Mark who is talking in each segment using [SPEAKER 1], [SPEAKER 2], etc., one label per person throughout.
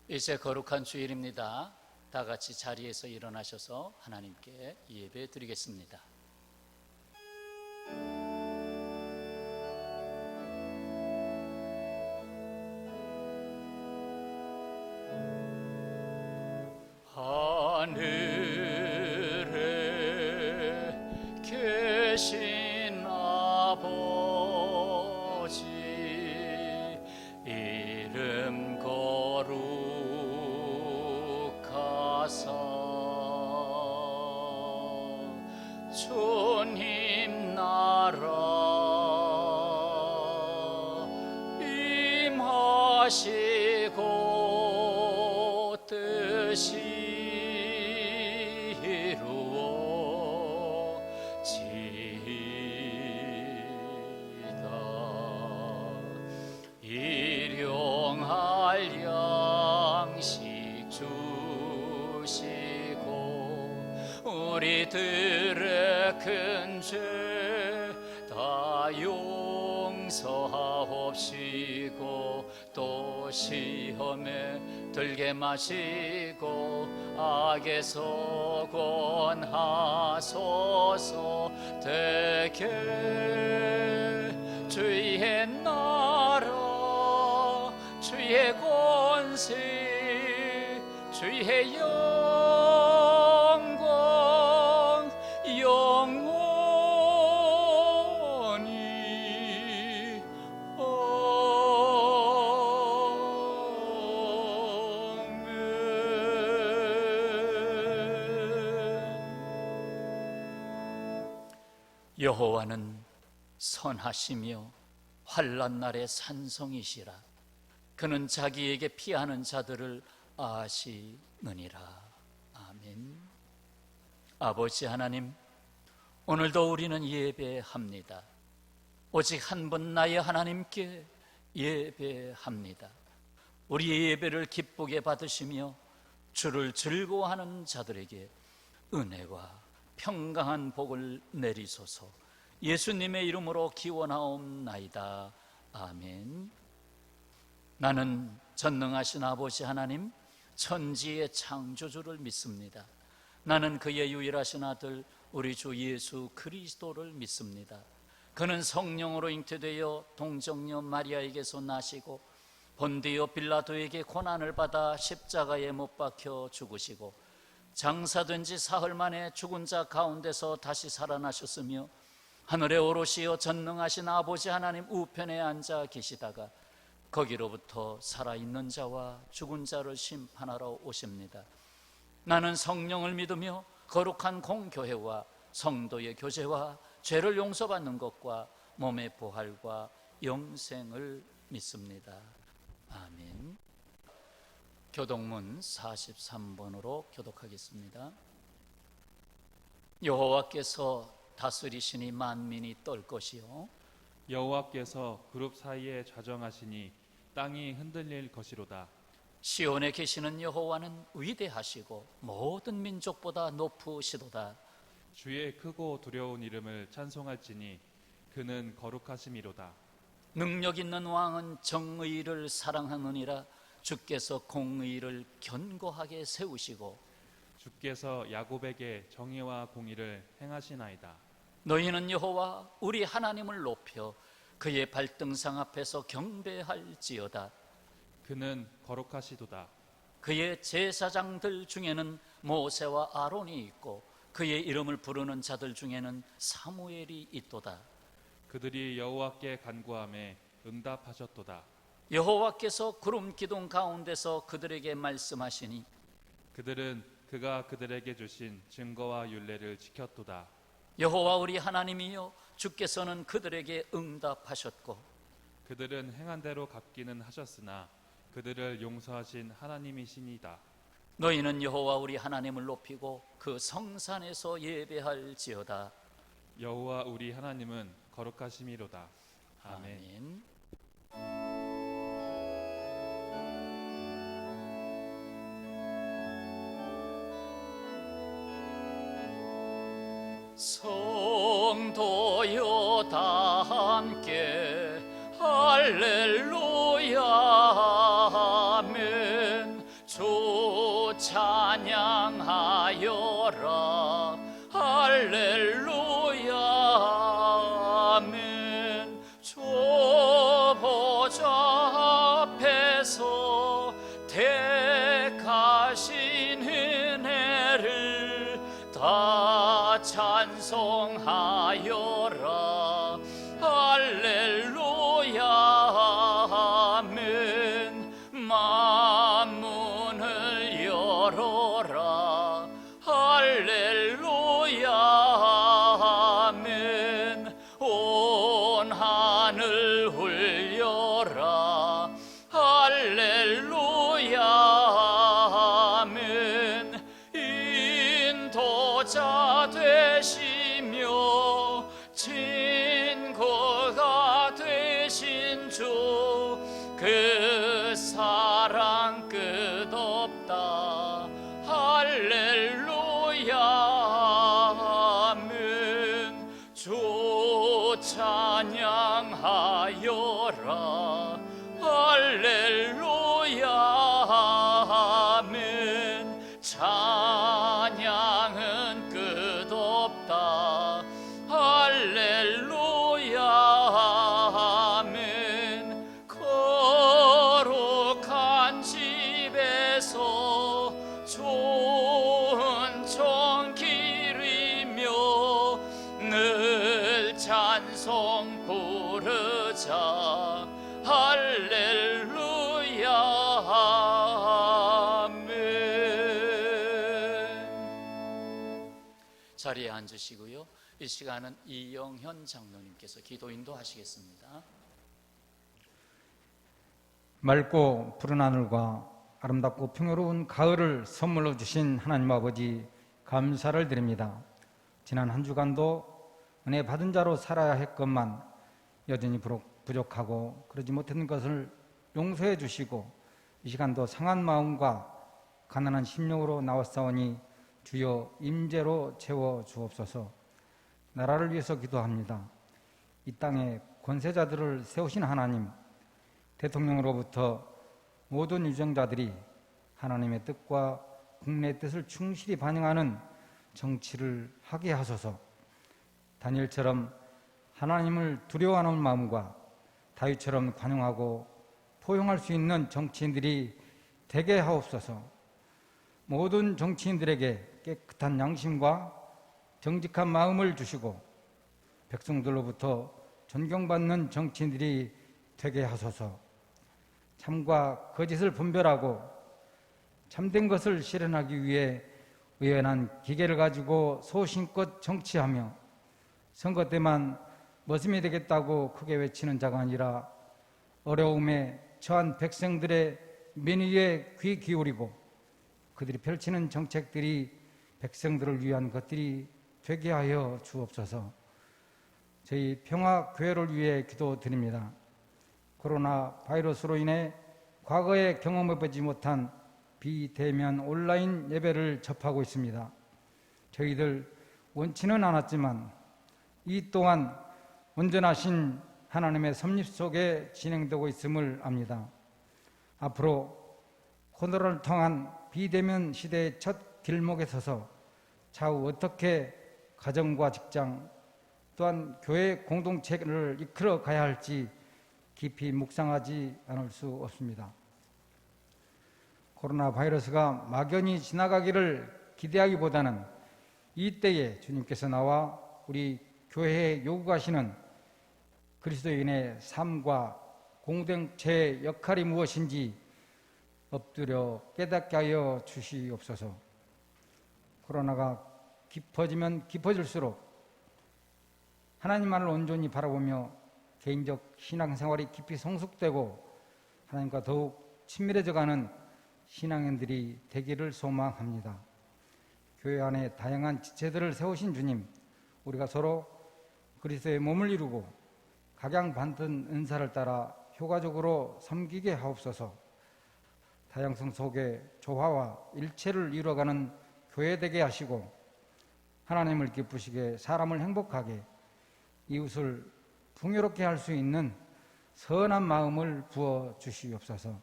[SPEAKER 1] 이제 거룩한 주일입니다. 다 같이 자리에서 일어나셔서 하나님께 예배 드리겠습니다. 하늘에 계신 아버지, 이름 거룩하사 주님 나라 임하시고 뜻이 일용할 양식 주시고 우리들의 큰 죄 다 용서하옵시고 또 시험에 들게 마시고 악에서 구원하소서. 대개 주의 나라 주의 권세 주의 영광 영원히 아멘. 여호와는 선하시며 환난 날의 산성이시라. 그는 자기에게 피하는 자들을 아시느니라. 아멘. 아버지 하나님, 오늘도 우리는 예배합니다. 오직 한 분 나의 하나님께 예배합니다. 우리의 예배를 기쁘게 받으시며 주를 즐거워하는 자들에게 은혜와 평강한 복을 내리소서. 예수님의 이름으로 기원하옵나이다. 아멘. 나는 전능하신 아버지 하나님, 천지의 창조주를 믿습니다. 나는 그의 유일하신 아들 우리 주 예수 그리스도를 믿습니다. 그는 성령으로 잉태되어 동정녀 마리아에게서 나시고 본디오 빌라도에게 고난을 받아 십자가에 못 박혀 죽으시고 장사된 지 사흘 만에 죽은 자 가운데서 다시 살아나셨으며 하늘에 오르시어 전능하신 아버지 하나님 우편에 앉아 계시다가 거기로부터 살아있는 자와 죽은 자를 심판하러 오십니다. 나는 성령을 믿으며 거룩한 공교회와 성도의 교제와 죄를 용서받는 것과 몸의 부활과 영생을 믿습니다. 아멘. 교독문 43번으로 교독하겠습니다. 여호와께서 다스리시니 만민이 떨 것이요
[SPEAKER 2] 여호와께서 그룹 사이에 좌정하시니 땅이 흔들릴 것이로다.
[SPEAKER 1] 시온에 계시는 여호와는 위대하시고 모든 민족보다 높으시도다.
[SPEAKER 2] 주의 크고 두려운 이름을 찬송할지니 그는 거룩하심이로다.
[SPEAKER 1] 능력 있는 왕은 정의를 사랑하느니라. 주께서 공의를 견고하게 세우시고
[SPEAKER 2] 주께서 야곱에게 정의와 공의를 행하시나이다.
[SPEAKER 1] 너희는 여호와 우리 하나님을 높여 그의 발등상 앞에서 경배할지어다.
[SPEAKER 2] 그는 거룩하시도다.
[SPEAKER 1] 그의 제사장들 중에는 모세와 아론이 있고 그의 이름을 부르는 자들 중에는 사무엘이 있도다.
[SPEAKER 2] 그들이 여호와께 간구하매 응답하셨도다.
[SPEAKER 1] 여호와께서 구름 기둥 가운데서 그들에게 말씀하시니
[SPEAKER 2] 그들은 그가 그들에게 주신 증거와 율례를 지켰도다.
[SPEAKER 1] 여호와 우리 하나님이여 주께서는 그들에게 응답하셨고
[SPEAKER 2] 그들은 행한 대로 갚기는 하셨으나 그들을 용서하신 하나님이시니다.
[SPEAKER 1] 너희는 여호와 우리 하나님을 높이고 그 성산에서 예배할지어다.
[SPEAKER 2] 여호와 우리 하나님은 거룩하심이로다. 아멘.
[SPEAKER 1] 아멘. 성도여 다 함께 할렐루야 아멘. 찬송하여라. 할렐루야. 아멘. 만문을 열어라. 할렐루야. 아멘. 온 하늘 울려라. 할렐루야. 아멘. 인도자 되시며 친구가 되신 주, 그 사랑 끝없다. 할렐루야. 아멘. 주 찬양하여라. 할렐루야. 아멘. 찬양은 끝없다. 할렐루야. 아멘. 거룩한 집에서 좋은 종 기리며 늘 찬송 부르자. 할렐루야. 아멘. 자리에 앉으시고요. 이 시간은 이영현 장로님께서 기도 인도하시겠습니다.
[SPEAKER 3] 맑고 푸른 하늘과 아름답고 평화로운 가을을 선물로 주신 하나님 아버지, 감사를 드립니다. 지난 한 주간도 은혜 받은 자로 살아야 했건만 여전히 부족하고 그러지 못했던 것을 용서해 주시고, 이 시간도 상한 마음과 가난한 심령으로 나왔사오니 주여 임재로 채워 주옵소서. 나라를 위해서 기도합니다. 이 땅에 권세자들을 세우신 하나님, 대통령으로부터 모든 유정자들이 하나님의 뜻과 국내의 뜻을 충실히 반영하는 정치를 하게 하소서. 다니엘처럼 하나님을 두려워하는 마음과 다윗처럼 관용하고 포용할 수 있는 정치인들이 되게 하옵소서. 모든 정치인들에게 깨끗한 양심과 정직한 마음을 주시고 백성들로부터 존경받는 정치인들이 되게 하소서. 참과 거짓을 분별하고 참된 것을 실현하기 위해 의연한 기계를 가지고 소신껏 정치하며 선거 때만 머슴이 되겠다고 크게 외치는 자가 아니라 어려움에 처한 백성들의 민의에 귀 기울이고 그들이 펼치는 정책들이 백성들을 위한 것들이 되게 하여 주옵소서. 저희 평화교회를 위해 기도드립니다. 코로나 바이러스로 인해 과거에 경험해보지 못한 비대면 온라인 예배를 접하고 있습니다. 저희들 원치는 않았지만 이 또한 온전하신 하나님의 섭립 속에 진행되고 있음을 압니다. 앞으로 코로나를 통한 비대면 시대의 첫 길목에 서서 차후 어떻게 가정과 직장 또한 교회 공동체를 이끌어 가야 할지 깊이 묵상하지 않을 수 없습니다. 코로나 바이러스가 막연히 지나가기를 기대하기보다는 이때에 주님께서 나와 우리 교회에 요구하시는 그리스도인의 삶과 공동체의 역할이 무엇인지 엎드려 깨닫게 하여 주시옵소서. 코로나가 깊어지면 깊어질수록 하나님만을 온전히 바라보며 개인적 신앙생활이 깊이 성숙되고 하나님과 더욱 친밀해져가는 신앙인들이 되기를 소망합니다. 교회 안에 다양한 지체들을 세우신 주님, 우리가 서로 그리스도의 몸을 이루고 각양받은 은사를 따라 효과적으로 섬기게 하옵소서. 다양성 속에 조화와 일체를 이루어가는 교회 되게 하시고 하나님을 기쁘시게 사람을 행복하게 이웃을 풍요롭게 할 수 있는 선한 마음을 부어 주시옵소서.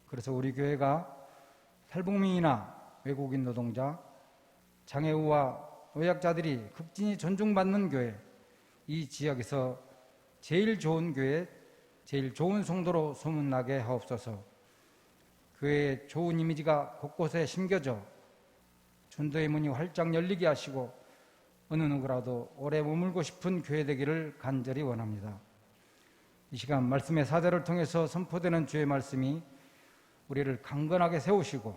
[SPEAKER 3] 그래서 우리 교회가 탈북민이나 외국인 노동자, 장애우와 노약자들이 극진히 존중받는 교회, 이 지역에서 제일 좋은 교회, 제일 좋은 성도로 소문나게 하옵소서. 교회의 좋은 이미지가 곳곳에 심겨져 전도의 문이 활짝 열리게 하시고 어느 누구라도 오래 머물고 싶은 교회 되기를 간절히 원합니다. 이 시간 말씀의 사절을 통해서 선포되는 주의 말씀이 우리를 강건하게 세우시고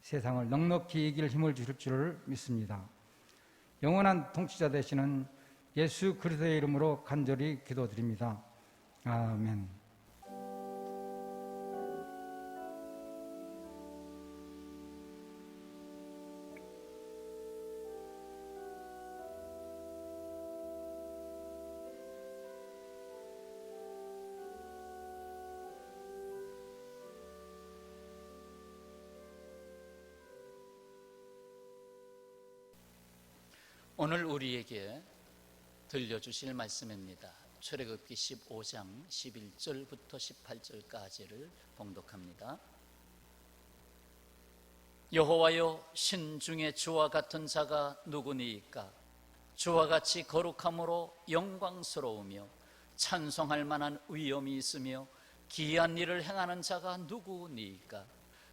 [SPEAKER 3] 세상을 넉넉히 이길 힘을 주실 줄을 믿습니다. 영원한 통치자 되시는 예수 그리스도의 이름으로 간절히 기도드립니다. 아멘.
[SPEAKER 1] 오늘 우리에게 들려주실 말씀입니다. 출애굽기 15장 11절부터 18절까지를 봉독합니다. 여호와여, 신중에 주와 같은 자가 누구니이까? 주와 같이 거룩함으로 영광스러우며 찬송할 만한 위엄이 있으며 기이한 일을 행하는 자가 누구니이까?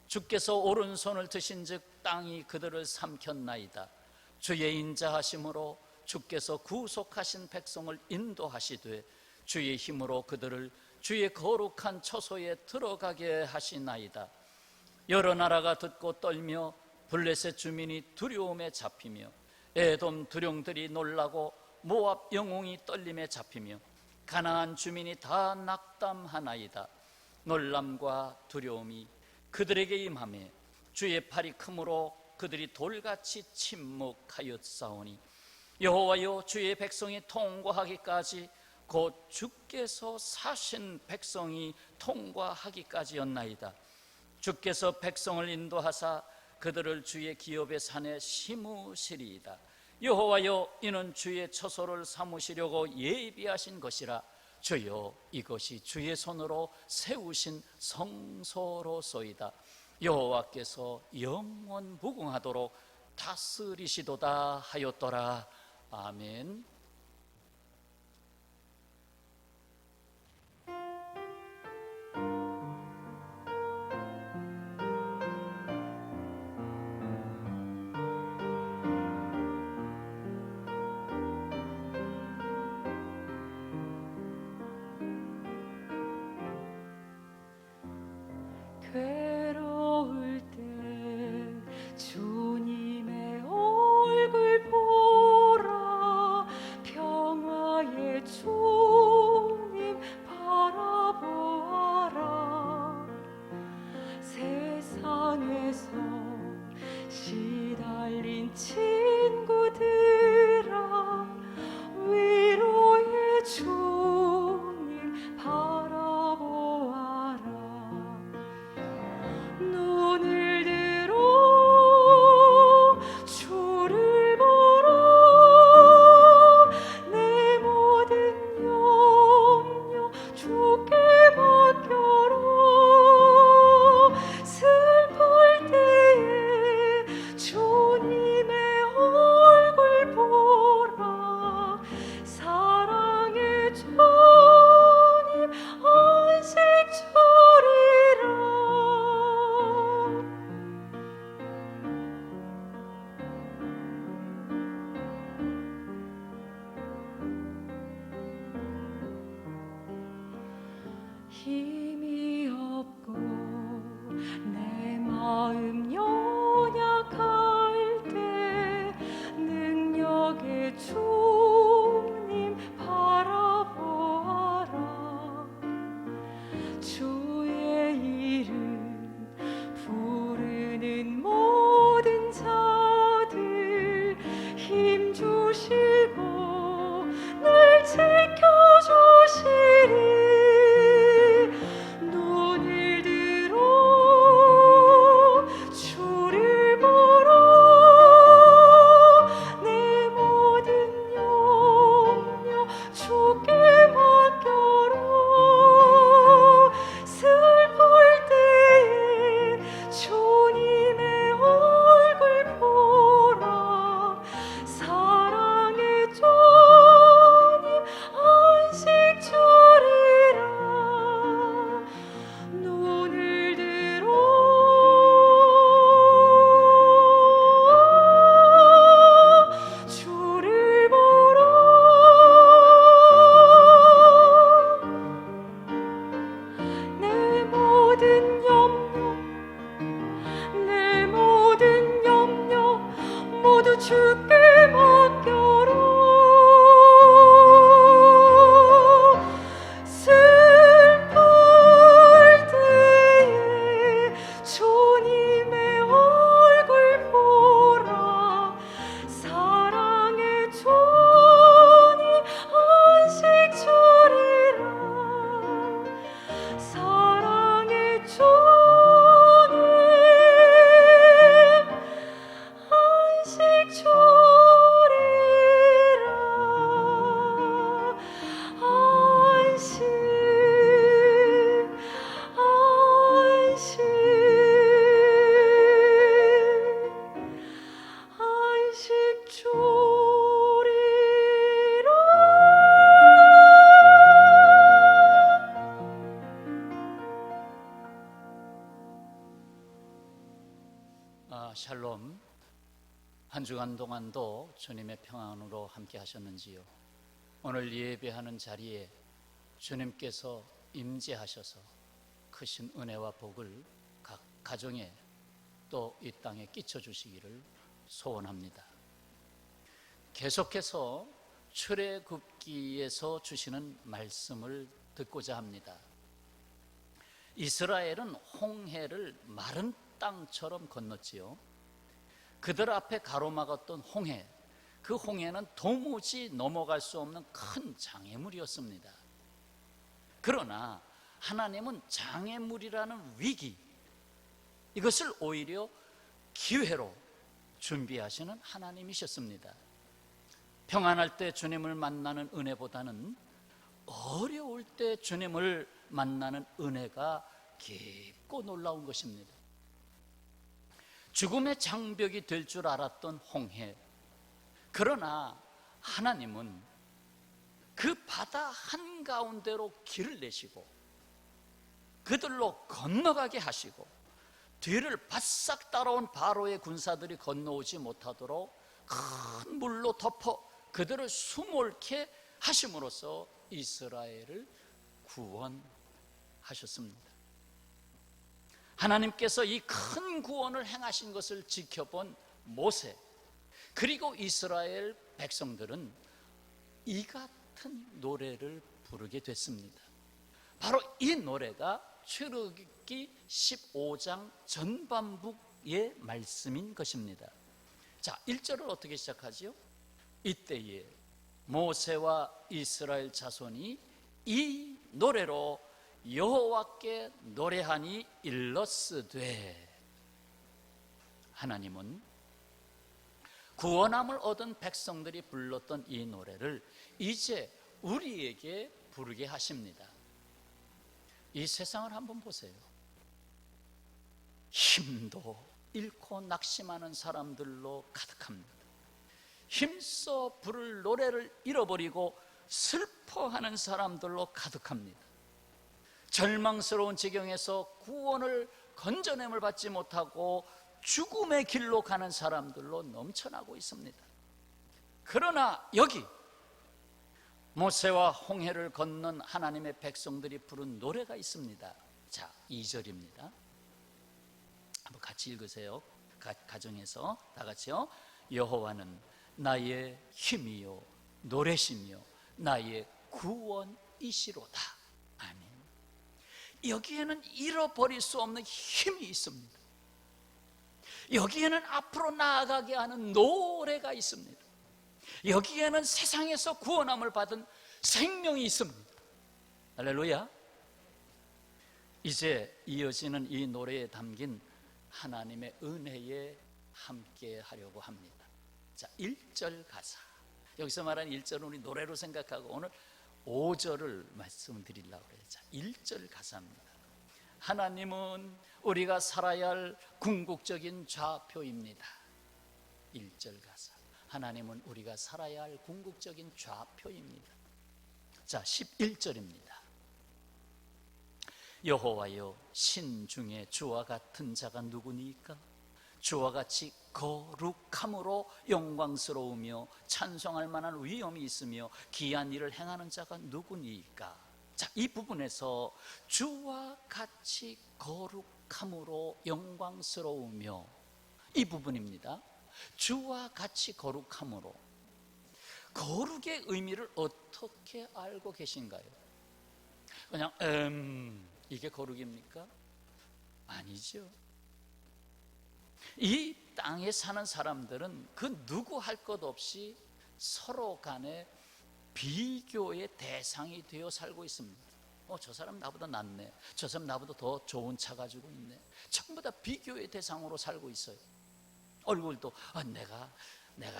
[SPEAKER 1] 주께서 오른손을 드신즉 땅이 그들을 삼켰나이다. 주의 인자하심으로 주께서 구속하신 백성을 인도하시되 주의 힘으로 그들을 주의 거룩한 처소에 들어가게 하시나이다. 여러 나라가 듣고 떨며 블레셋 주민이 두려움에 잡히며 에돔 두룡들이 놀라고 모압 영웅이 떨림에 잡히며 가나안 주민이 다 낙담하나이다. 놀람과 두려움이 그들에게 임하매 주의 팔이 크므로 그들이 돌같이 침묵하였사오니 여호와여, 주의 백성이 통과하기까지 곧 주께서 사신 백성이 통과하기까지였나이다. 주께서 백성을 인도하사 그들을 주의 기업의 산에 심으시리이다. 여호와여, 이는 주의 처소를 삼으시려고 예비하신 것이라. 주여, 이것이 주의 손으로 세우신 성소로소이다. 여호와께서 영원 무궁하도록 다스리시도다 하였더라. 아멘.
[SPEAKER 4] 괴로울 때 주님의 얼굴 보라. 평화의 주님 바라보아라. 세상에서 시달린 친구들아, 위로의 주님 바라보아라. 눈을 들어 주를 보라. 내 모든 염려 주께 맡겨라. 슬플 때에 주님의 얼굴 보라. 사랑의 주님 안식 주리라. 힘이 없고 내 마음 연약할 때 능력의 주님 바라보아라. 주의 이름 부르는 모든 자들 힘 주시고 늘 지켜주시리.
[SPEAKER 1] 한 주간 동안도 주님의 평안으로 함께 하셨는지요? 오늘 예배하는 자리에 주님께서 임재하셔서 크신 은혜와 복을 각 가정에 또 이 땅에 끼쳐 주시기를 소원합니다. 계속해서 출애굽기에서 주시는 말씀을 듣고자 합니다. 이스라엘은 홍해를 마른 땅처럼 건넜지요. 그들 앞에 가로막았던 홍해, 그 홍해는 도무지 넘어갈 수 없는 큰 장애물이었습니다. 그러나 하나님은 장애물이라는 위기, 이것을 오히려 기회로 준비하시는 하나님이셨습니다. 평안할 때 주님을 만나는 은혜보다는 어려울 때 주님을 만나는 은혜가 깊고 놀라운 것입니다. 죽음의 장벽이 될 줄 알았던 홍해, 그러나 하나님은 그 바다 한가운데로 길을 내시고 그들로 건너가게 하시고 뒤를 바싹 따라온 바로의 군사들이 건너오지 못하도록 큰 물로 덮어 그들을 수몰케 하심으로써 이스라엘을 구원하셨습니다. 하나님께서 이 큰 구원을 행하신 것을 지켜본 모세, 그리고 이스라엘 백성들은 이 같은 노래를 부르게 됐습니다. 바로 이 노래가 출애굽기 15장 전반부의 말씀인 것입니다. 자, 1절을 어떻게 시작하지요? 이때에 모세와 이스라엘 자손이 이 노래로 여호와께 노래하니 일러스되. 하나님은 구원함을 얻은 백성들이 불렀던 이 노래를 이제 우리에게 부르게 하십니다. 이 세상을 한번 보세요. 힘도 잃고 낙심하는 사람들로 가득합니다. 힘써 부를 노래를 잃어버리고 슬퍼하는 사람들로 가득합니다. 절망스러운 지경에서 구원을 건져냄을 받지 못하고 죽음의 길로 가는 사람들로 넘쳐나고 있습니다. 그러나 여기 모세와 홍해를 건넌 하나님의 백성들이 부른 노래가 있습니다. 자, 2절입니다. 한번 같이 읽으세요. 가정에서 다 같이요. 여호와는 나의 힘이요 노래시며 나의 구원이시로다. 아멘. 여기에는 잃어버릴 수 없는 힘이 있습니다. 여기에는 앞으로 나아가게 하는 노래가 있습니다. 여기에는 세상에서 구원함을 받은 생명이 있습니다. 할렐루야. 이제 이어지는 이 노래에 담긴 하나님의 은혜에 함께 하려고 합니다. 자, 1절 가사. 여기서 말하는 1절은 우리 노래로 생각하고 오늘 5절을 말씀드리려고 그래요. 자, 1절 가사입니다. 하나님은 우리가 살아야 할 궁극적인 좌표입니다. 1절 가사. 하나님은 우리가 살아야 할 궁극적인 좌표입니다. 자, 11절입니다. 여호와여, 신 중에 주와 같은 자가 누구니까? 주와 같이 거룩함으로 영광스러우며 찬송할 만한 위엄이 있으며 귀한 일을 행하는 자가 누구니까? 자, 이 부분에서 주와 같이 거룩함으로 영광스러우며, 이 부분입니다. 주와 같이 거룩함으로. 거룩의 의미를 어떻게 알고 계신가요? 그냥 이게 거룩입니까? 아니죠. 이 땅에 사는 사람들은 그 누구 할 것 없이 서로 간에 비교의 대상이 되어 살고 있습니다. 저 사람 나보다 낫네, 저 사람 나보다 더 좋은 차 가지고 있네. 전부 다 비교의 대상으로 살고 있어요. 얼굴도 내가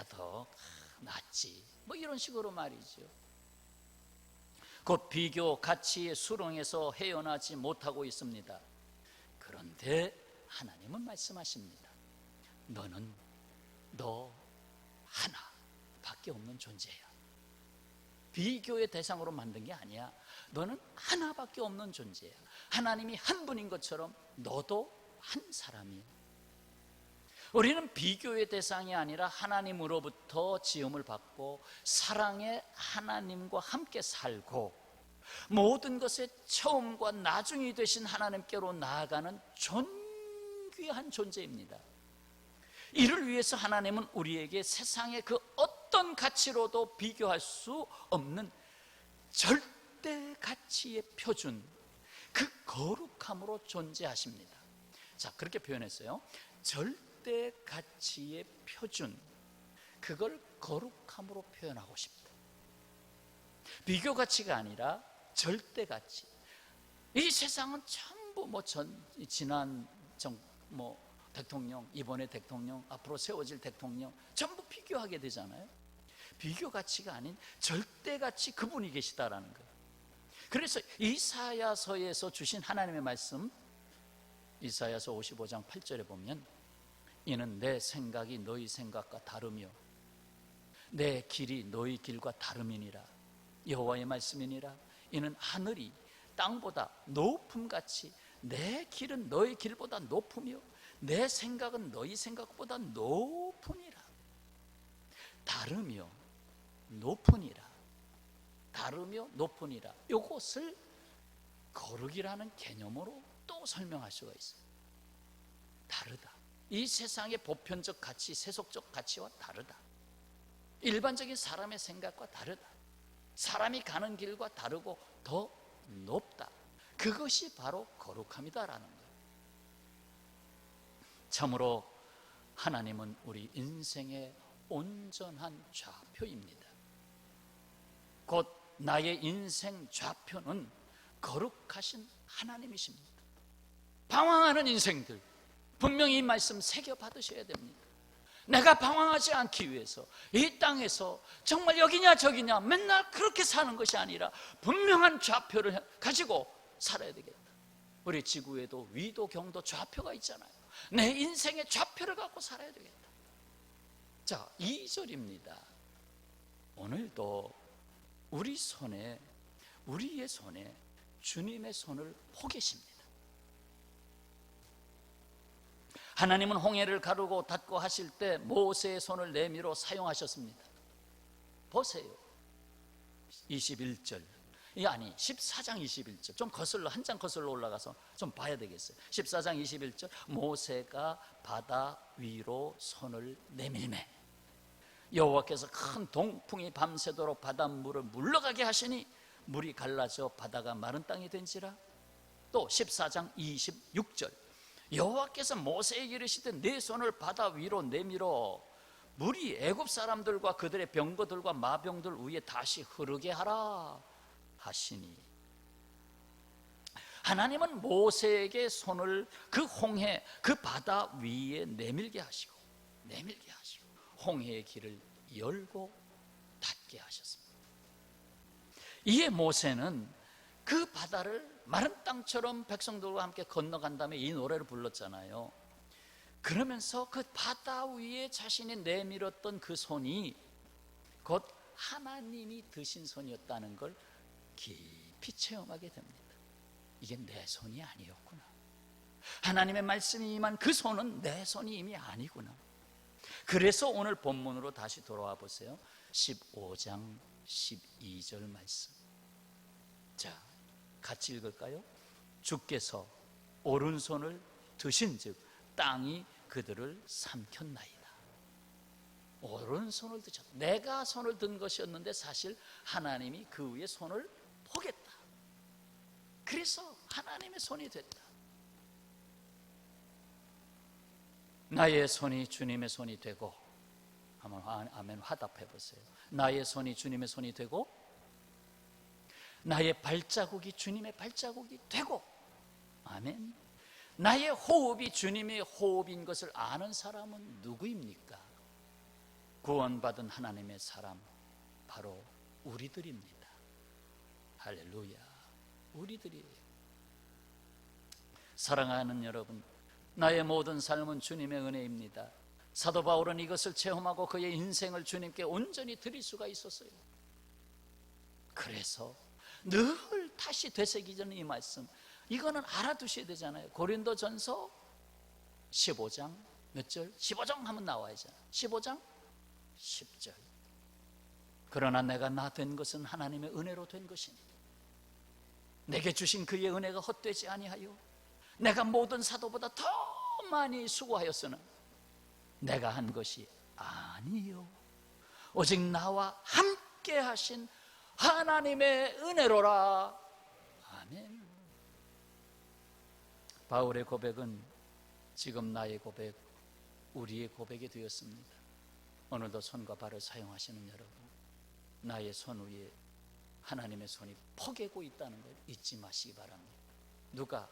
[SPEAKER 1] 더 낫지, 뭐 이런 식으로 말이죠. 그 비교 가치의 수렁에서 헤어나지 못하고 있습니다. 그런데 하나님은 말씀하십니다. 너는 너 하나밖에 없는 존재야. 비교의 대상으로 만든 게 아니야. 너는 하나밖에 없는 존재야. 하나님이 한 분인 것처럼 너도 한 사람이야. 우리는 비교의 대상이 아니라 하나님으로부터 지음을 받고 사랑의 하나님과 함께 살고 모든 것의 처음과 나중이 되신 하나님께로 나아가는 존귀한 존재입니다. 이를 위해서 하나님은 우리에게 세상의 그 어떤 가치로도 비교할 수 없는 절대 가치의 표준, 그 거룩함으로 존재하십니다. 자, 그렇게 표현했어요. 절대 가치의 표준, 그걸 거룩함으로 표현하고 싶다. 비교 가치가 아니라 절대 가치. 이 세상은 전부 지난 대통령, 이번에 대통령, 앞으로 세워질 대통령 전부 비교하게 되잖아요. 비교 가치가 아닌 절대 가치, 그분이 계시다라는 거예요. 그래서 이사야서에서 주신 하나님의 말씀, 이사야서 55장 8절에 보면 이는 내 생각이 너희 생각과 다르며 내 길이 너희 길과 다름이니라. 여호와의 말씀이니라. 이는 하늘이 땅보다 높음같이 내 길은 너희 길보다 높으며 내 생각은 너희 생각보다 높으니라. 다르며 높으니라. 다르며 높으니라. 이것을 거룩이라는 개념으로 또 설명할 수가 있어요. 다르다. 이 세상의 보편적 가치, 세속적 가치와 다르다. 일반적인 사람의 생각과 다르다. 사람이 가는 길과 다르고 더 높다. 그것이 바로 거룩함이다라는 거예요. 참으로 하나님은 우리 인생의 온전한 좌표입니다. 곧 나의 인생 좌표는 거룩하신 하나님이십니다. 방황하는 인생들, 분명히 이 말씀 새겨받으셔야 됩니다. 내가 방황하지 않기 위해서 이 땅에서 정말 여기냐 저기냐 맨날 그렇게 사는 것이 아니라 분명한 좌표를 가지고 살아야 되겠다. 우리 지구에도 위도 경도 좌표가 있잖아요. 내 인생의 좌표를 갖고 살아야 되겠다. 자, 2절입니다. 오늘도 우리의 손에 주님의 손을 포개십니다. 하나님은 홍해를 가르고 닫고 하실 때 모세의 손을 내밀어 사용하셨습니다. 보세요. 21절. 14장 21절. 좀 한 장 거슬러 올라가서 좀 봐야 되겠어요. 14장 21절. 모세가 바다 위로 손을 내밀매 여호와께서 큰 동풍이 밤새도록 바닷물을 물러가게 하시니 물이 갈라져 바다가 마른 땅이 된지라. 또 14장 26절. 여호와께서 모세에게 이르시되 네 손을 바다 위로 내밀어 물이 애굽 사람들과 그들의 병거들과 마병들 위에 다시 흐르게 하라 하시니. 하나님은 모세에게 손을 그 홍해, 그 바다 위에 내밀게 하시고 홍해의 길을 열고 닫게 하셨습니다. 이에 모세는 그 바다를 마른 땅처럼 백성들과 함께 건너간 다음에 이 노래를 불렀잖아요. 그러면서 그 바다 위에 자신이 내밀었던 그 손이 곧 하나님이 드신 손이었다는 걸 깊이 체험하게 됩니다. 이게 내 손이 아니었구나. 하나님의 말씀이 임한 그 손은 내 손이 이미 아니구나. 그래서 오늘 본문으로 다시 돌아와 보세요. 15장 12절 말씀. 자, 같이 읽을까요? 주께서 오른손을 드신즉 땅이 그들을 삼켰나이다. 오른손을 드셨다. 내가 손을 든 것이었는데 사실 하나님이 그 위에 손을 포겠다. 그래서 하나님의 손이 됐다. 나의 손이 주님의 손이 되고, 한번 아멘 화답해 보세요. 나의 손이 주님의 손이 되고 나의 발자국이 주님의 발자국이 되고, 아멘. 나의 호흡이 주님의 호흡인 것을 아는 사람은 누구입니까? 구원받은 하나님의 사람, 바로 우리들입니다. 할렐루야. 우리들이에요. 사랑하는 여러분, 나의 모든 삶은 주님의 은혜입니다. 사도 바울은 이것을 체험하고 그의 인생을 주님께 온전히 드릴 수가 있었어요. 그래서 늘 다시 되새기는 이 말씀, 이거는 알아두셔야 되잖아요. 고린도전서 15장 몇 절? 15장 하면 나와야죠. 15장 10절. 그러나 내가 나 된 것은 하나님의 은혜로 된 것이니 내게 주신 그의 은혜가 헛되지 아니하여 내가 모든 사도보다 더 많이 수고하였으나 내가 한 것이 아니요 오직 나와 함께 하신 하나님의 은혜로라. 아멘. 바울의 고백은 지금 나의 고백, 우리의 고백이 되었습니다. 오늘도 손과 발을 사용하시는 여러분, 나의 손 위에 하나님의 손이 포개고 있다는 걸 잊지 마시기 바랍니다. 누가?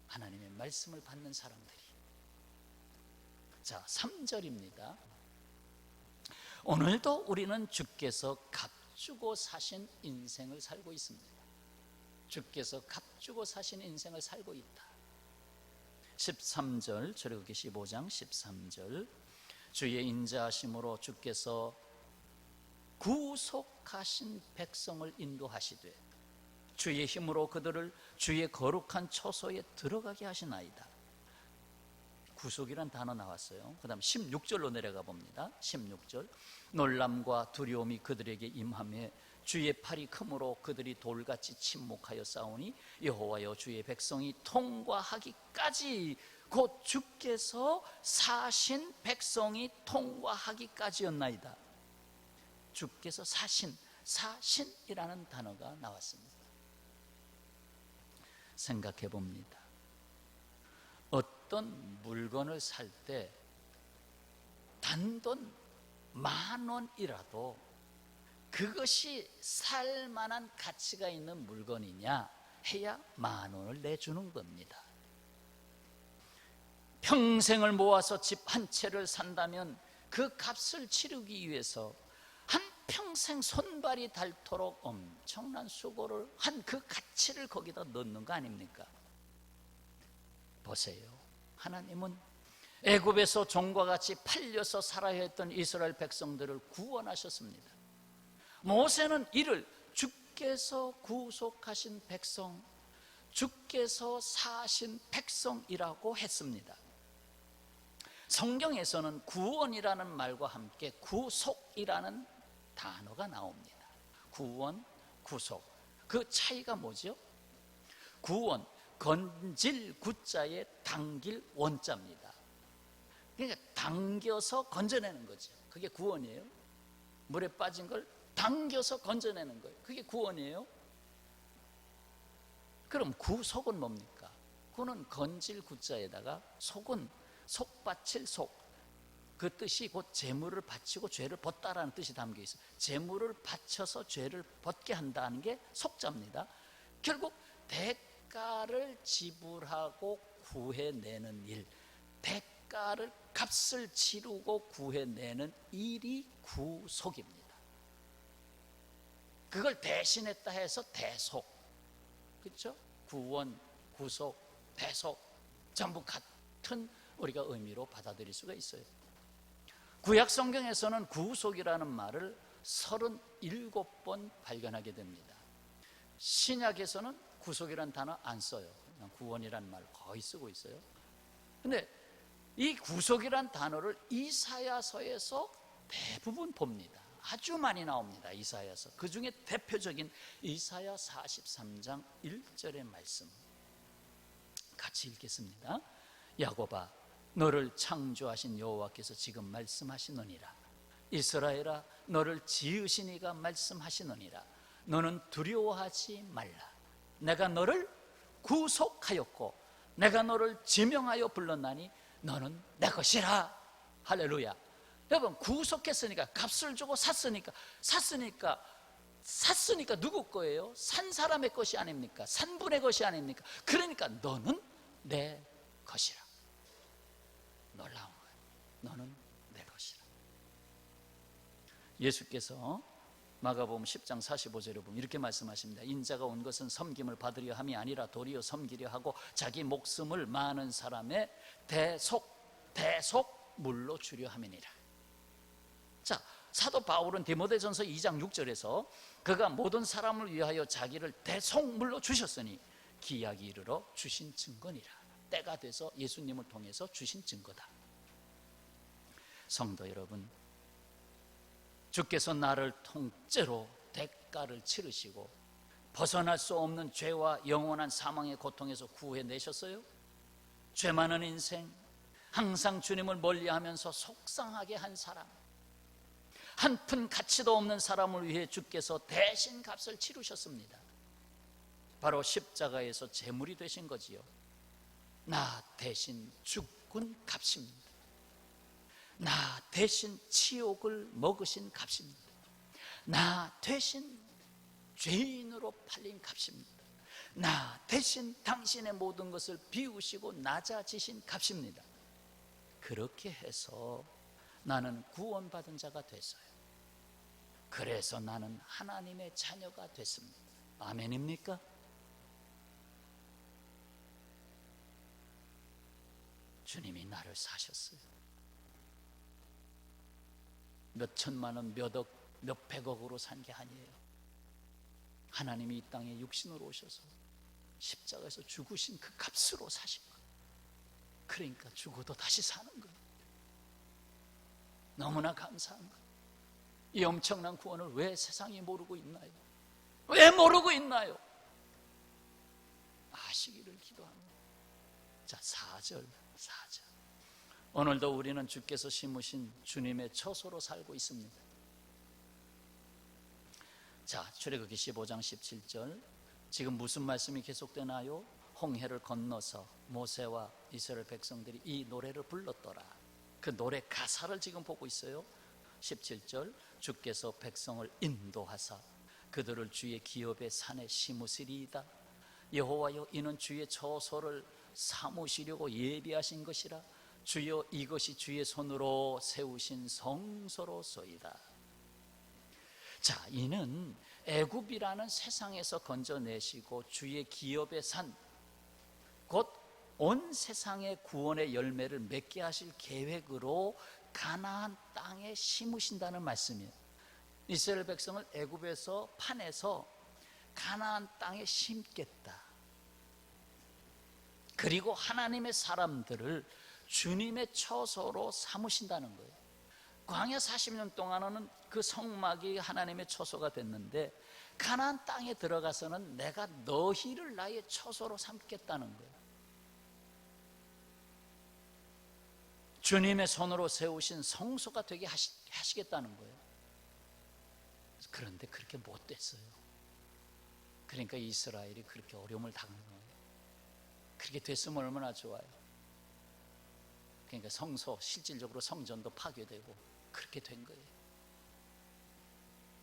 [SPEAKER 1] 하나님의 말씀을 받는 사람들이. 자, 3절입니다. 오늘도 우리는 주께서 값주고 사신 인생을 살고 있습니다. 주께서 값주고 사신 인생을 살고 있다. 13절, 출애굽기 15장 13절. 주의 인자하심으로 주께서 구속하신 백성을 인도하시되 주의 힘으로 그들을 주의 거룩한 처소에 들어가게 하시나이다. 구속이란 단어 나왔어요. 그 다음 16절로 내려가 봅니다. 16절. 놀람과 두려움이 그들에게 임하며 주의 팔이 크므로 그들이 돌같이 침묵하여 싸우니 여호와여 주의 백성이 통과하기까지, 곧 주께서 사신 백성이 통과하기까지였나이다. 주께서 사신이라는 단어가 나왔습니다. 생각해 봅니다. 어떤 물건을 살 때 단돈 10,000원이라도 그것이 살 만한 가치가 있는 물건이냐 해야 10,000원을 내주는 겁니다. 평생을 모아서 집 한 채를 산다면 그 값을 치르기 위해서 한평생 손발이 닳도록 엄청난 수고를 한 그 가치를 거기다 넣는 거 아닙니까? 보세요. 하나님은 애굽에서 종과 같이 팔려서 살아야 했던 이스라엘 백성들을 구원하셨습니다. 모세는 이를 주께서 구속하신 백성, 주께서 사신 백성이라고 했습니다. 성경에서는 구원이라는 말과 함께 구속이라는 단어가 나옵니다. 구원, 구속. 그 차이가 뭐죠? 구원, 건질 구자에 당길 원자입니다. 그러니까 당겨서 건져내는 거죠. 그게 구원이에요. 물에 빠진 걸 당겨서 건져내는 거예요. 그게 구원이에요. 그럼 구속은 뭡니까? 그는 건질 구자에다가 속은 속바칠 속, 그 뜻이 곧 재물을 바치고 죄를 벗다라는 뜻이 담겨 있어요. 재물을 바쳐서 죄를 벗게 한다는 게 속자입니다. 결국 대가를 지불하고 구해내는 일, 대가를 값을 치르고 구해내는 일이 구속입니다. 그걸 대신했다 해서 대속, 그렇죠? 구원, 구속, 대속 전부 같은 우리가 의미로 받아들일 수가 있어요. 구약 성경에서는 구속이라는 말을 37번 발견하게 됩니다. 신약에서는 구속이라는 단어 안 써요. 그냥 구원이라는 말 거의 쓰고 있어요. 근데 이 구속이라는 단어를 이사야서에서 대부분 봅니다. 아주 많이 나옵니다. 이사야서. 그 중에 대표적인 이사야 43장 1절의 말씀 같이 읽겠습니다. 야곱아, 너를 창조하신 여호와께서 지금 말씀하시느니라. 이스라엘아, 너를 지으신 이가 말씀하시느니라. 너는 두려워하지 말라. 내가 너를 구속하였고 내가 너를 지명하여 불렀나니 너는 내 것이라. 할렐루야. 여러분, 구속했으니까, 값을 주고 샀으니까 누구 거예요? 산 사람의 것이 아닙니까? 산 분의 것이 아닙니까? 그러니까 너는 내 것이라. 놀라운 거예요. 너는 내 것이라. 예수께서 마가복음 10장 45절에 보면 이렇게 말씀하십니다. 인자가 온 것은 섬김을 받으려 함이 아니라 도리어 섬기려 하고 자기 목숨을 많은 사람의 대속물로 주려 함이니라. 자, 사도 바울은 디모데전서 2장 6절에서 그가 모든 사람을 위하여 자기를 대속물로 주셨으니 기약이 이르러 주신 증거니라. 때가 돼서 예수님을 통해서 주신 증거다. 성도 여러분, 주께서 나를 통째로 대가를 치르시고 벗어날 수 없는 죄와 영원한 사망의 고통에서 구해내셨어요. 죄 많은 인생, 항상 주님을 멀리하면서 속상하게 한 사람, 한 푼 가치도 없는 사람을 위해 주께서 대신 값을 치르셨습니다. 바로 십자가에서 제물이 되신 거지요. 나 대신 죽은 값입니다. 나 대신 치욕을 먹으신 값입니다. 나 대신 죄인으로 팔린 값입니다. 나 대신 당신의 모든 것을 비우시고 낮아지신 값입니다. 그렇게 해서 나는 구원받은 자가 됐어요. 그래서 나는 하나님의 자녀가 됐습니다. 아멘입니까? 주님이 나를 사셨어요. 몇 천만 원, 몇 억, 몇 백억으로 산 게 아니에요. 하나님이 이 땅에 육신으로 오셔서 십자가에서 죽으신 그 값으로 사신 거예요. 그러니까 죽어도 다시 사는 거예요. 너무나 감사한 거예요. 이 엄청난 구원을 왜 세상이 모르고 있나요? 왜 모르고 있나요? 아시기를 기도합니다. 자, 4절. 오늘도 우리는 주께서 심으신 주님의 처소로 살고 있습니다. 자, 출애굽기 15장 17절. 지금 무슨 말씀이 계속되나요? 홍해를 건너서 모세와 이스라엘 백성들이 이 노래를 불렀더라. 그 노래 가사를 지금 보고 있어요. 17절. 주께서 백성을 인도하사 그들을 주의 기업의 산에 심으시리이다. 여호와여, 이는 주의 처소를 삼으시려고 예비하신 것이라. 주여, 이것이 주의 손으로 세우신 성소로소이다. 자, 이는 애굽이라는 세상에서 건져내시고 주의 기업의 산, 곧 온 세상의 구원의 열매를 맺게 하실 계획으로 가나안 땅에 심으신다는 말씀이에요. 이스라엘 백성을 애굽에서 파내서 가나안 땅에 심겠다. 그리고 하나님의 사람들을 주님의 처소로 삼으신다는 거예요. 광야 40년 동안은 그 성막이 하나님의 처소가 됐는데 가나안 땅에 들어가서는 내가 너희를 나의 처소로 삼겠다는 거예요. 주님의 손으로 세우신 성소가 되게 하시겠다는 거예요. 그런데 그렇게 못 됐어요. 그러니까 이스라엘이 그렇게 어려움을 당한 거예요. 그렇게 됐으면 얼마나 좋아요. 그러니까 성소, 실질적으로 성전도 파괴되고 그렇게 된 거예요.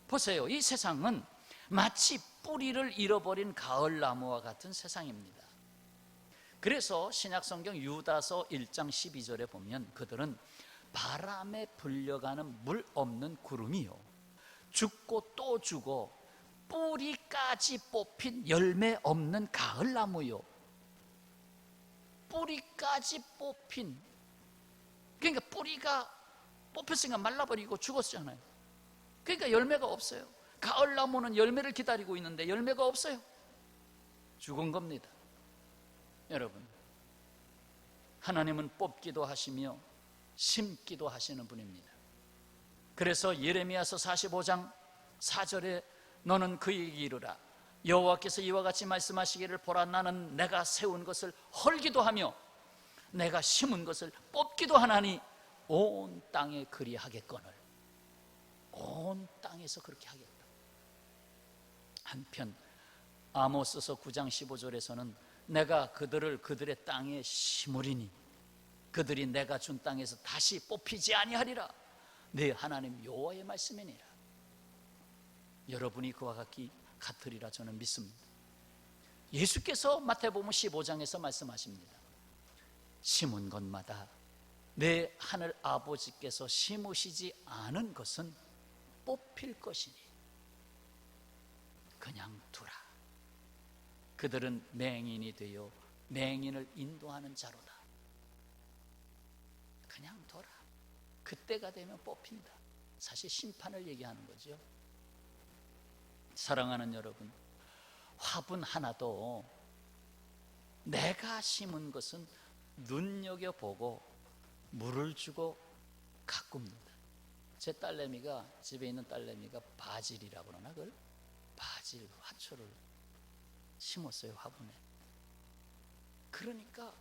[SPEAKER 1] 보세요. 이 세상은 마치 뿌리를 잃어버린 가을나무와 같은 세상입니다. 그래서 신약성경 유다서 1장 12절에 보면 그들은 바람에 불려가는 물 없는 구름이요, 죽고 또 죽어 뿌리까지 뽑힌 열매 없는 가을나무요. 뿌리까지 뽑힌, 그러니까 뿌리가 뽑혔으니까 말라버리고 죽었잖아요. 그러니까 열매가 없어요. 가을나무는 열매를 기다리고 있는데 열매가 없어요. 죽은 겁니다. 여러분, 하나님은 뽑기도 하시며 심기도 하시는 분입니다. 그래서 예레미야서 45장 4절에 너는 그에게 이르라. 여호와께서 이와 같이 말씀하시기를, 보라, 나는 내가 세운 것을 헐기도 하며 내가 심은 것을 뽑기도 하나니 온 땅에 그리하겠거늘. 온 땅에서 그렇게 하겠다. 한편 아모스서 9장 15절에서는 내가 그들을 그들의 땅에 심으리니 그들이 내가 준 땅에서 다시 뽑히지 아니하리라. 네 하나님 여호와의 말씀이니라. 여러분이 그와 같으리라 저는 믿습니다. 예수께서 마태복음 15장에서 말씀하십니다. 심은 것마다 내 하늘 아버지께서 심으시지 않은 것은 뽑힐 것이니 그냥 두라. 그들은 맹인이 되어 맹인을 인도하는 자로다. 그냥 둬라. 그때가 되면 뽑힌다. 사실 심판을 얘기하는 거죠. 사랑하는 여러분, 화분 하나도 내가 심은 것은 눈여겨보고 물을 주고 가꿉니다. 제 딸내미가, 집에 있는 딸내미가 바질이라고 그러나 그걸? 바질 화초를 심었어요, 화분에. 그러니까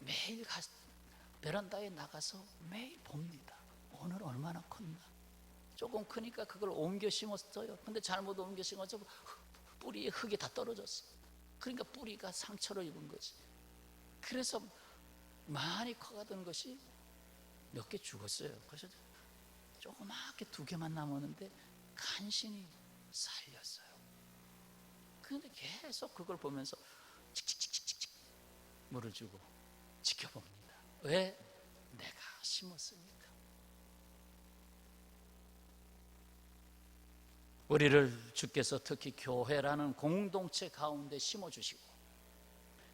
[SPEAKER 1] 매일 베란다에 나가서 매일 봅니다. 오늘 얼마나 컸나. 조금 크니까 그걸 옮겨 심었어요. 근데 잘못 옮겨 심어서 뿌리에 흙이 다 떨어졌어. 그러니까 뿌리가 상처를 입은 거지. 그래서 많이 커가던 것이 몇 개 죽었어요. 그래서 조그맣게 2개만 남았는데 간신히 살렸어요. 그런데 계속 그걸 보면서 칙칙칙칙칙 물을 주고 지켜봅니다. 왜? 내가 심었으니까. 우리를 주께서 특히 교회라는 공동체 가운데 심어주시고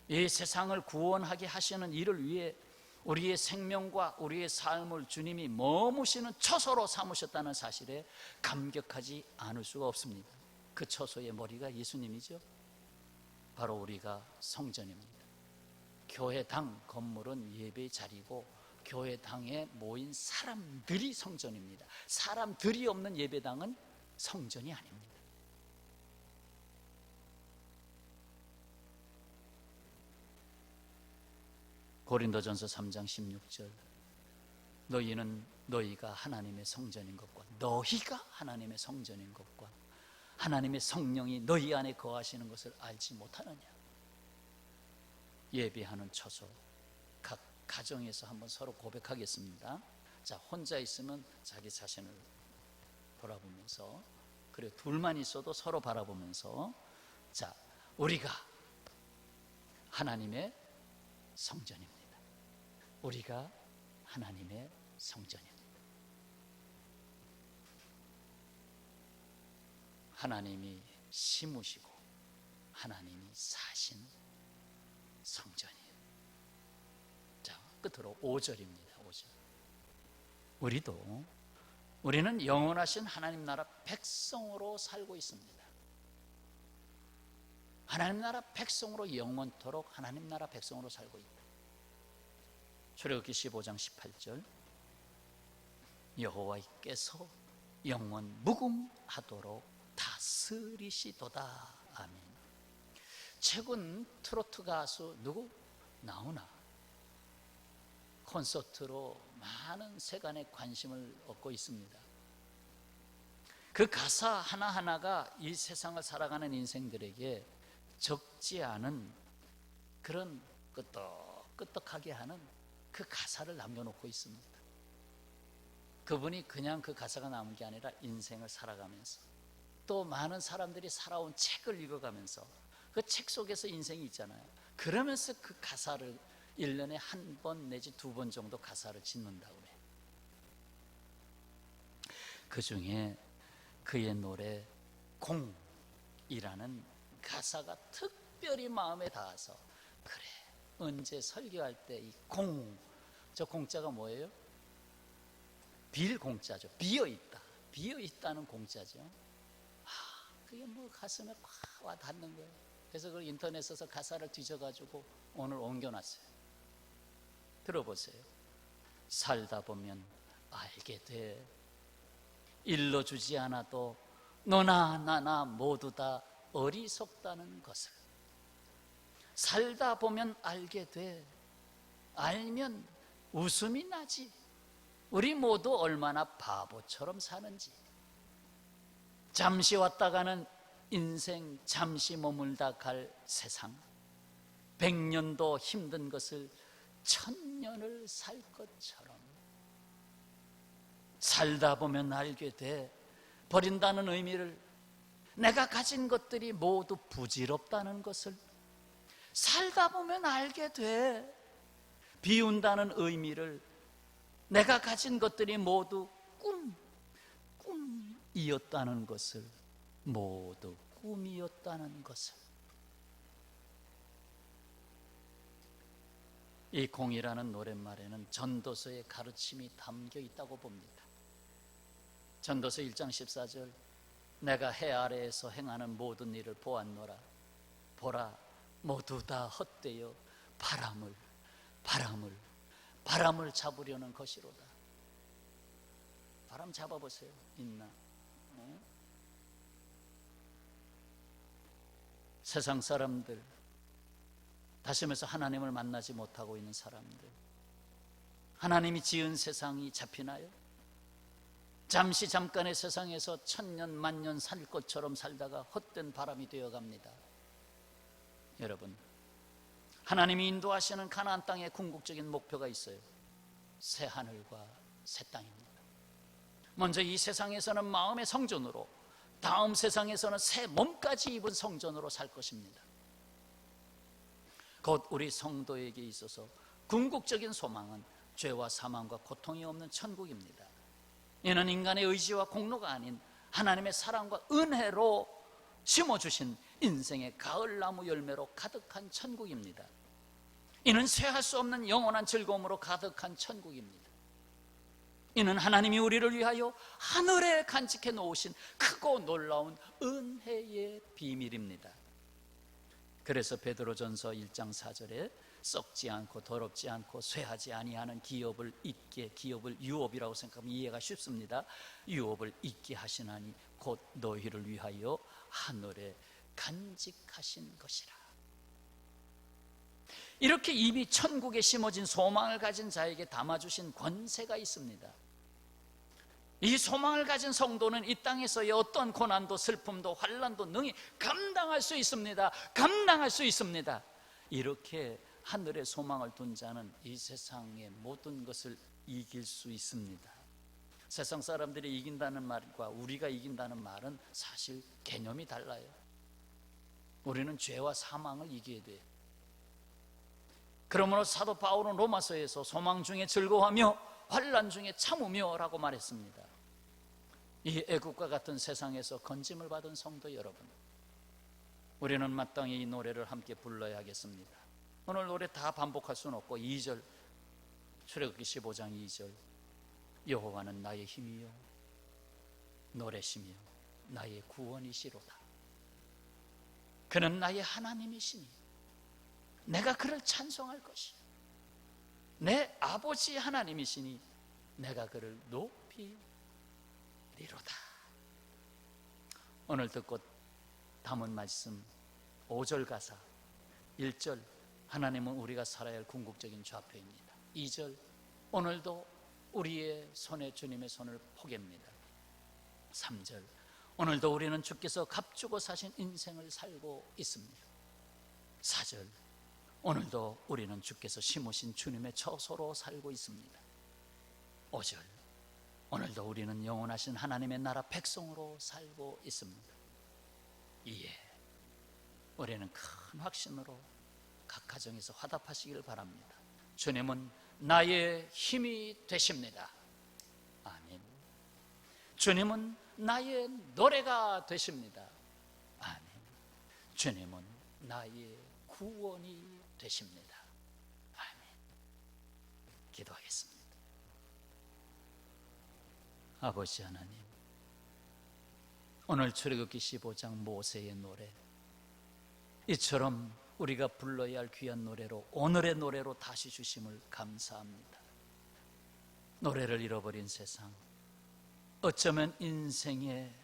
[SPEAKER 1] 이 세상을 구원하게 하시는 일을 위해 우리의 생명과 우리의 삶을 주님이 머무시는 처소로 삼으셨다는 사실에 감격하지 않을 수가 없습니다. 그 처소의 머리가 예수님이죠. 바로 우리가 성전입니다. 교회당 건물은 예배의 자리고 교회당에 모인 사람들이 성전입니다. 사람들이 없는 예배당은 성전이 아닙니다. 고린도전서 3장 16절 너희가 하나님의 성전인 것과 너희가 하나님의 성전인 것과 하나님의 성령이 너희 안에 거하시는 것을 알지 못하느냐. 예배하는 처소, 각 가정에서 한번 서로 고백하겠습니다. 자, 혼자 있으면 자기 자신을 돌아보면서, 그리고 둘만 있어도 서로 바라보면서, 자, 우리가 하나님의 성전입니다. 우리가 하나님의 성전입니다. 하나님이 심으시고 하나님이 사신 성전이에요. 자, 끝으로 5절입니다. 5절. 우리는 영원하신 하나님 나라 백성으로 살고 있습니다. 하나님 나라 백성으로 영원토록 하나님 나라 백성으로 살고 있다. 출애굽기 15장 18절 여호와께서 영원 무궁하도록 다스리시도다. 아멘. 최근 트로트 가수 누구? 나훈아. 콘서트로 많은 세간의 관심을 얻고 있습니다. 그 가사 하나하나가 이 세상을 살아가는 인생들에게 적지 않은 그런 끄떡끄떡하게 하는 그 가사를 남겨놓고 있습니다. 그분이 그냥 그 가사가 남은 게 아니라 인생을 살아가면서 또 많은 사람들이 살아온 책을 읽어가면서 그 책 속에서 인생이 있잖아요. 그러면서 그 가사를 1년에 1번 내지 2번 정도 가사를 짓는다고 그래요. 그 중에 그의 노래 공이라는 가사가 특별히 마음에 닿아서, 그래, 언제 설교할 때 이 저 공자가 뭐예요? 빌 공자죠. 비어있다는 공자죠. 그게 뭐 가슴에 팍 와 닿는 거예요. 그래서 그걸 인터넷에서 가사를 뒤져가지고 오늘 옮겨놨어요. 들어보세요. 살다 보면 알게 돼. 일러주지 않아도 너나 나나 모두 다 어리석다는 것을. 살다 보면 알게 돼. 알면 웃음이 나지. 우리 모두 얼마나 바보처럼 사는지. 잠시 왔다가는 인생 잠시 머물다 갈 세상. 100년도 힘든 것을 1000년을 살 것처럼. 살다 보면 알게 돼. 버린다는 의미를, 내가 가진 것들이 모두 부질없다는 것을 살다 보면 알게 돼. 비운다는 의미를, 내가 가진 것들이 모두 꿈이었다는 것을, 모두 꿈이었다는 것을. 이 공이라는 노랫말에는 전도서의 가르침이 담겨 있다고 봅니다. 전도서 1장 14절 내가 해 아래에서 행하는 모든 일을 보았노라. 보라, 모두 다 헛되어 바람을 잡으려는 것이로다. 바람 잡아보세요. 있나? 세상 사람들, 다시 말해서 하나님을 만나지 못하고 있는 사람들, 하나님이 지은 세상이 잡히나요? 잠시 잠깐의 세상에서 천년 만년 살 것처럼 살다가 헛된 바람이 되어갑니다. 여러분, 하나님이 인도하시는 가나안 땅의 궁극적인 목표가 있어요. 새 하늘과 새 땅입니다. 먼저 이 세상에서는 마음의 성전으로, 다음 세상에서는 새 몸까지 입은 성전으로 살 것입니다. 곧 우리 성도에게 있어서 궁극적인 소망은 죄와 사망과 고통이 없는 천국입니다. 이는 인간의 의지와 공로가 아닌 하나님의 사랑과 은혜로 심어주신 인생의 가을나무 열매로 가득한 천국입니다. 이는 쇠할 수 없는 영원한 즐거움으로 가득한 천국입니다. 이는 하나님이 우리를 위하여 하늘에 간직해 놓으신 크고 놀라운 은혜의 비밀입니다. 그래서 베드로전서 1장 4절에 썩지 않고 더럽지 않고 쇠하지 아니하는 기업을 잊게, 기업을 유업이라고 생각하면 이해가 쉽습니다. 유업을 잊게 하시나니 곧 너희를 위하여 하늘에 간직하신 것이라. 이렇게 이미 천국에 심어진 소망을 가진 자에게 담아주신 권세가 있습니다. 이 소망을 가진 성도는 이 땅에서의 어떤 고난도 슬픔도 환난도 능히 감당할 수 있습니다. 감당할 수 있습니다. 이렇게 하늘의 소망을 둔 자는 이 세상의 모든 것을 이길 수 있습니다. 세상 사람들이 이긴다는 말과 우리가 이긴다는 말은 사실 개념이 달라요. 우리는 죄와 사망을 이겨야 돼요. 그러므로 사도 바울은 로마서에서 소망 중에 즐거워하며 환난 중에 참으며 라고 말했습니다. 이 애국과 같은 세상에서 건짐을 받은 성도 여러분, 우리는 마땅히 이 노래를 함께 불러야 하겠습니다. 오늘 노래 다 반복할 수는 없고 2절, 출애굽기 15장 2절, 여호와는 나의 힘이요 노래시며 나의 구원이시로다. 그는 나의 하나님이시니 내가 그를 찬송할 것이요 내 아버지 하나님이시니 내가 그를 높이 리로다. 오늘 듣고 담은 말씀 5절 가사, 1절 하나님은 우리가 살아야 할 궁극적인 좌표입니다. 2절 오늘도 우리의 손에 주님의 손을 포갭니다. 3절 오늘도 우리는 주께서 값주고 사신 인생을 살고 있습니다. 4절 오늘도 우리는 주께서 심으신 주님의 처소로 살고 있습니다. 5절 오늘도 우리는 영원하신 하나님의 나라 백성으로 살고 있습니다. 이에 우리는 큰 확신으로 각 가정에서 화답하시기를 바랍니다. 주님은 나의 힘이 되십니다. 아멘. 주님은 나의 노래가 되십니다. 아멘. 주님은 나의 구원이 되십니다. 아멘. 기도하겠습니다. 아버지 하나님, 오늘 출애굽기 15장 모세의 노래, 이처럼 우리가 불러야 할 귀한 노래로, 오늘의 노래로 다시 주심을 감사합니다. 노래를 잃어버린 세상, 어쩌면 인생에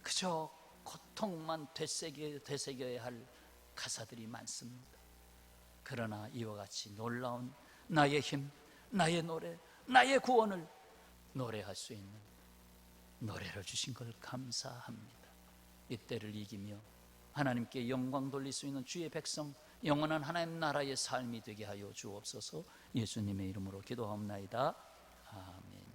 [SPEAKER 1] 그저 고통만 되새겨야 할 가사들이 많습니다. 그러나 이와 같이 놀라운 나의 힘, 나의 노래, 나의 구원을 노래할 수 있는 노래를 주신 걸 감사합니다. 이때를 이기며 하나님께 영광 돌릴 수 있는 주의 백성, 영원한 하나님 나라의 삶이 되게 하여 주옵소서. 예수님의 이름으로 기도하옵나이다. 아멘.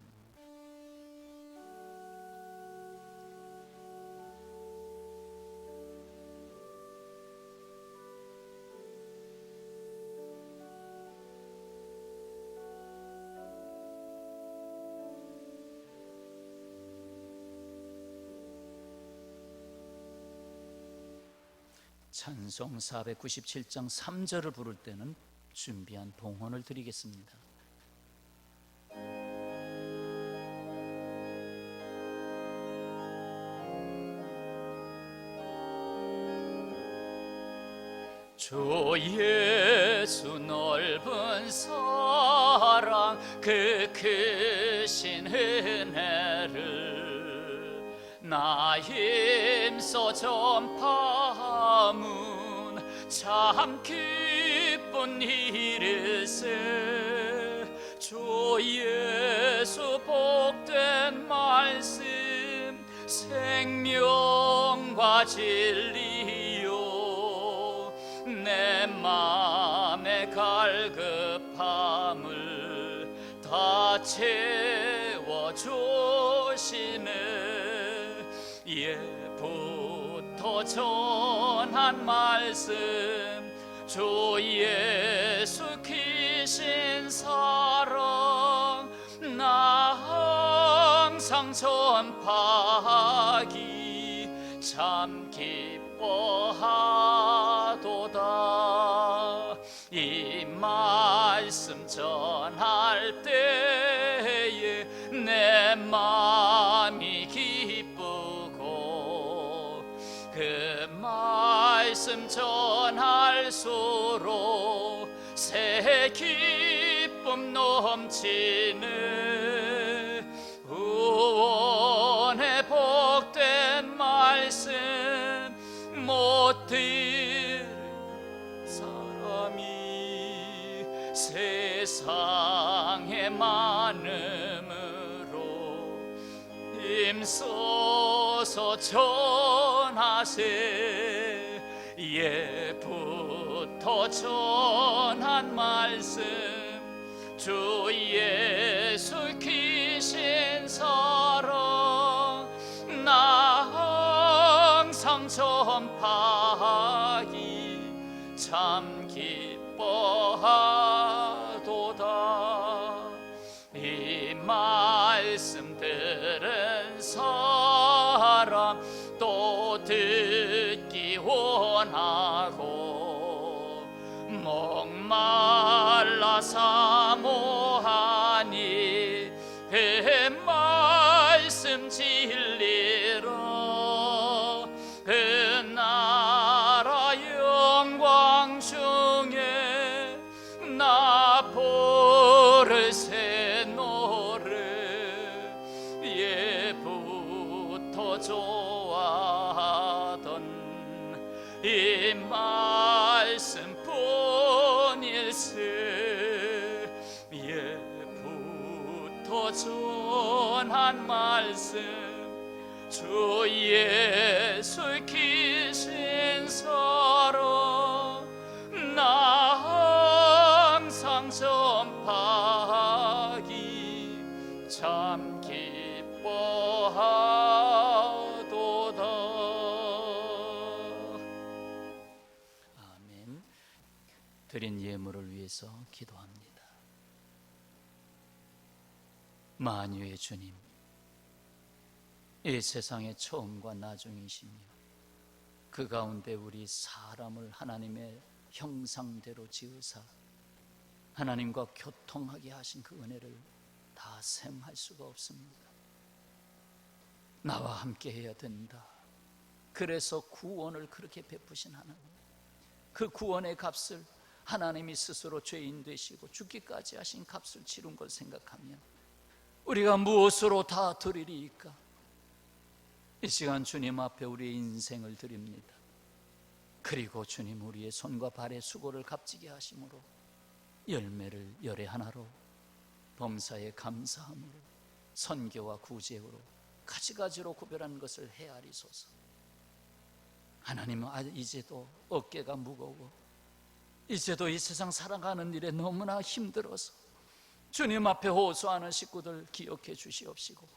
[SPEAKER 1] 찬송 497장 3절을 부를 때는 준비한 동헌을 드리겠습니다. 주 예수 넓은 사랑 그 크신 은혜를 나 힘써 전파문 참 기쁜 일일세 주 예수 복된 말씀 생명과 진리요 내 맘의 갈급함을 다 채워주시네 예부터 전한 말씀 주 예수 크신 사랑 나 항상 전파하기 참 기뻐하도다 이 말씀 전할 때에 내 마음이 기쁘고 그 말씀 전할수록 새 기쁨 넘치네 구원의 복된 말씀 못 들은 사람이 세상에 많음으로 힘써서 전하세 예부터 전한 말씀 주 예수 크신 사랑 나 항상 전파하기 참 기뻐하도다 이 말씀 들은 사람 또 듣기 원하고 목말라 사모하니 그 말씀 진리라 그 나라 영광 중에 나 부를 새 노래 예부터 좋아하던 이 말씀 뿐일세 예부터 전한 말씀 주 예수 크신 사랑 나 항상 전파하기 참 기뻐하도다. 아멘. 드린 예물을 위해서 기도합니다. 만유의 주님, 이 세상의 처음과 나중이시며 그 가운데 우리 사람을 하나님의 형상대로 지으사 하나님과 교통하게 하신 그 은혜를 다 셈할 수가 없습니다. 나와 함께 해야 된다. 그래서 구원을 그렇게 베푸신 하나님, 그 구원의 값을 하나님이 스스로 죄인 되시고 죽기까지 하신 값을 치른 걸 생각하면 우리가 무엇으로 다 드리리이까? 이 시간 주님 앞에 우리의 인생을 드립니다. 그리고 주님 우리의 손과 발의 수고를 값지게 하심으로 열매를 열의 하나로 범사에 감사함으로 선교와 구제로 가지가지로 구별한 것을 헤아리소서. 하나님은 이제도 어깨가 무거워 이제도 이 세상 살아가는 일에 너무나 힘들어서 주님 앞에 호소하는 식구들 기억해 주시옵시고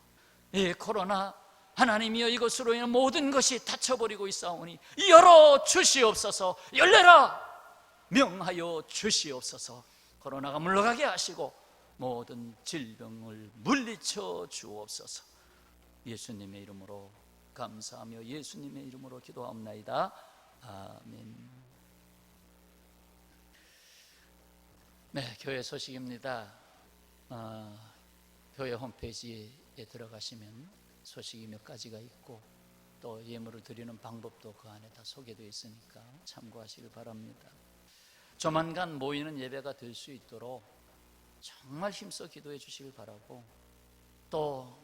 [SPEAKER 1] 이 코로나 하나님이여 이것으로 인한 모든 것이 닫혀버리고 있사오니 열어 주시옵소서. 열려라 명하여 주시옵소서. 코로나가 물러가게 하시고 모든 질병을 물리쳐 주옵소서. 예수님의 이름으로 감사하며 예수님의 이름으로 기도하옵나이다. 아멘. 네, 교회 소식입니다. 교회 홈페이지에 들어가시면 소식이 몇 가지가 있고 또 예물을 드리는 방법도 그 안에 다 소개되어 있으니까 참고하시길 바랍니다. 조만간 모이는 예배가 될 수 있도록 정말 힘써 기도해 주시길 바라고, 또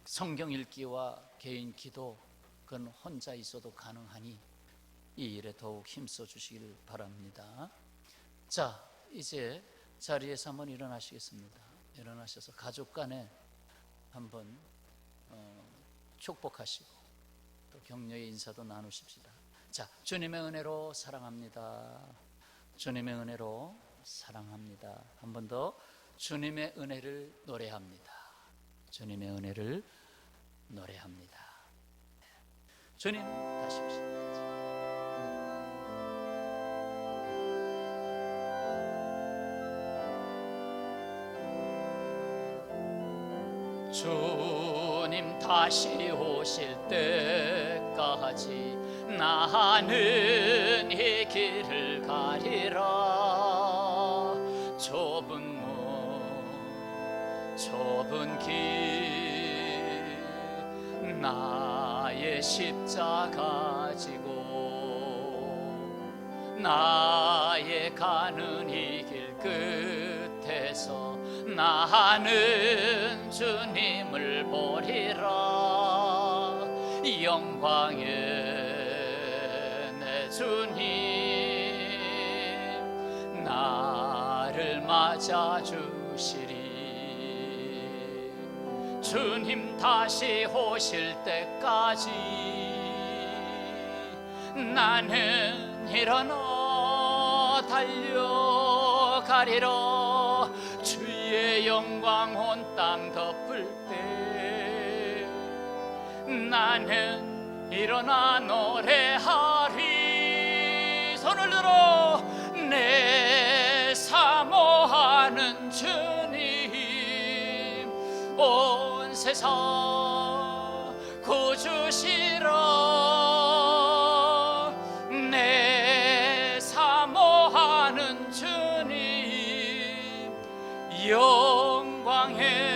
[SPEAKER 1] 성경 읽기와 개인 기도 그건 혼자 있어도 가능하니 이 일에 더욱 힘써 주시길 바랍니다. 자, 이제 자리에서 한번 일어나시겠습니다. 일어나셔서 가족 간에 한번 축복하시고 또 격려의 인사도 나누십시다. 자, 주님의 은혜로 사랑합니다. 주님의 은혜로 사랑합니다. 한 번 더 주님의 은혜를 노래합니다. 주님의 은혜를 노래합니다. 주님 다시 오십니다. 주님 다시 오실 때까지 나는 이 길을 가리라. 좁은 문 좁은 길 나의 십자가 지고 나의 가는 이 길 끝에서 나는 주님을 보리라. 영광의 내 주님 나를 맞아주시리. 주님 다시 오실 때까지 나는 일어나 달려가리라. 주의 영광 온 땅 덮을 때 나는 일어나 노래하리. 손을 들어 내 사모하는 주님 온 세상 구주시라. 내 사모하는 주님 영광의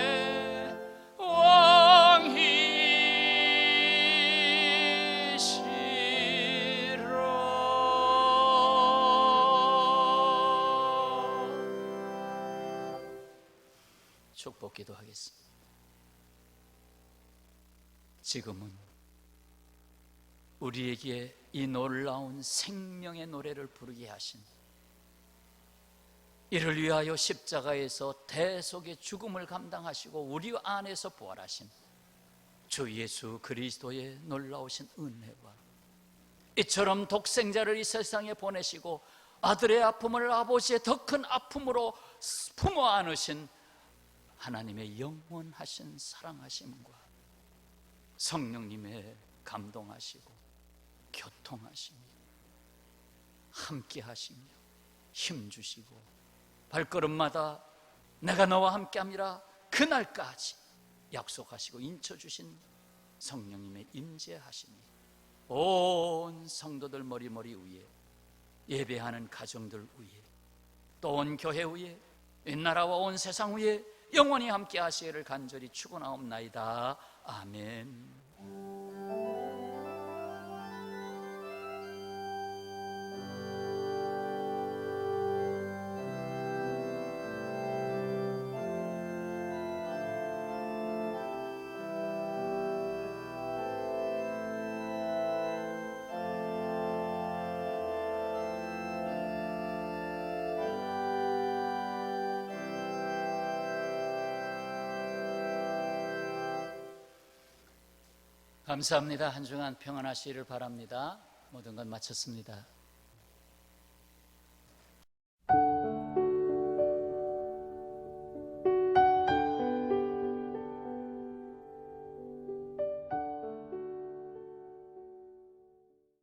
[SPEAKER 1] 왕이시라. 축복 기도하겠습니다. 지금은 우리에게 이 놀라운 생명의 노래를 부르게 하신, 이를 위하여 십자가에서 대속의 죽음을 감당하시고 우리 안에서 부활하신 주 예수 그리스도의 놀라우신 은혜와, 이처럼 독생자를 이 세상에 보내시고 아들의 아픔을 아버지의 더 큰 아픔으로 품어 안으신 하나님의 영원하신 사랑하심과 성령님의 감동하시고 교통하시며 함께하시며 힘주시고 발걸음마다 내가 너와 함께함이라 그날까지 약속하시고 인쳐주신 성령님의 임재하심이 온 성도들 머리머리 위에, 예배하는 가정들 위에, 또 온 교회 위에, 이 나라와 온 세상 위에 영원히 함께 하시기를 간절히 축원하옵나이다. 아멘. 감사합니다. 한 주간 평안하시기를 바랍니다. 모든 것 마쳤습니다.